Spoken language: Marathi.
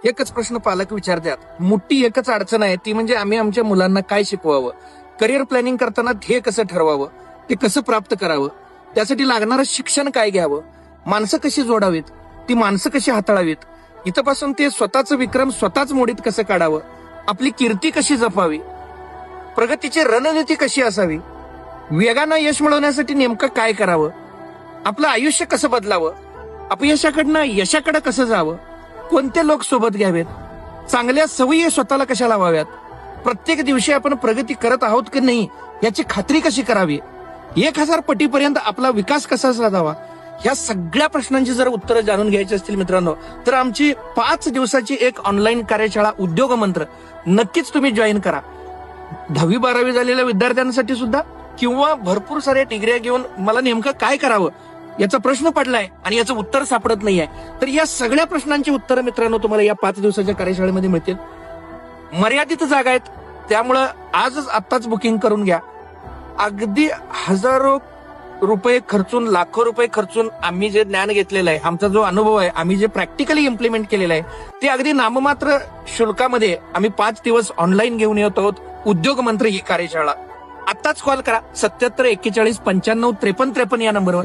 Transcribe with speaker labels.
Speaker 1: एकच प्रश्न पालक विचारतात. मोठी एकच अडचण आहे ती म्हणजे आम्ही आमच्या मुलांना काय शिकवावं, करिअर प्लॅनिंग करताना ध्येय कसं ठरवावं, ते कसं प्राप्त करावं, त्यासाठी लागणारं शिक्षण काय घ्यावं, माणसं कशी जोडावीत, ती माणसं कशी हाताळावीत, इथपासून ते स्वतःचं विक्रम स्वतःच मोडीत कसं काढावं, आपली कीर्ती कशी जपावी, प्रगतीची रणनीती कशी असावी, वेगानं यश मिळवण्यासाठी नेमकं काय करावं, आपलं आयुष्य कसं बदलावं, अपयशाकडनं यशाकडे कसं जावं, कोणते लोक सोबत घ्यावेत, चांगल्या सवयी स्वतःला कशा लावाव्यात, प्रत्येक दिवशी आपण प्रगती करत आहोत की नाही याची खात्री कशी करावी, 1000 पटीपर्यंत आपला विकास कसा साधावा, ह्या सगळ्या प्रश्नांची जर उत्तरं जाणून घ्यायची असतील मित्रांनो, तर आमची 5 दिवसाची एक ऑनलाईन कार्यशाळा उद्योग मंत्र नक्कीच तुम्ही जॉईन करा. 10वी-12वी झालेल्या विद्यार्थ्यांसाठी सुद्धा, किंवा भरपूर साऱ्या डिग्र्या घेऊन मला नेमकं काय करावं याचा प्रश्न पडलाय आणि याचं उत्तर सापडत नाहीये, तर या सगळ्या प्रश्नांची उत्तरं मित्रांनो तुम्हाला या 5 दिवसाच्या कार्यशाळेमध्ये मिळतील. मर्यादित जागा आहेत, त्यामुळं आजच आत्ताच बुकिंग करून घ्या. अगदी हजारो रुपये खर्चून, लाखो रुपये खर्चून आम्ही जे ज्ञान घेतलेलं आहे, आमचा जो अनुभव आहे, आम्ही जे प्रॅक्टिकली इम्प्लिमेंट केलेलं आहे, ते अगदी नाममात्र शुल्कामध्ये आम्ही 5 दिवस ऑनलाईन घेऊन येत आहोत. उद्योग मंत्र ही कार्यशाळा. आत्ताच कॉल करा 77 41 95 53 53 या नंबरवर.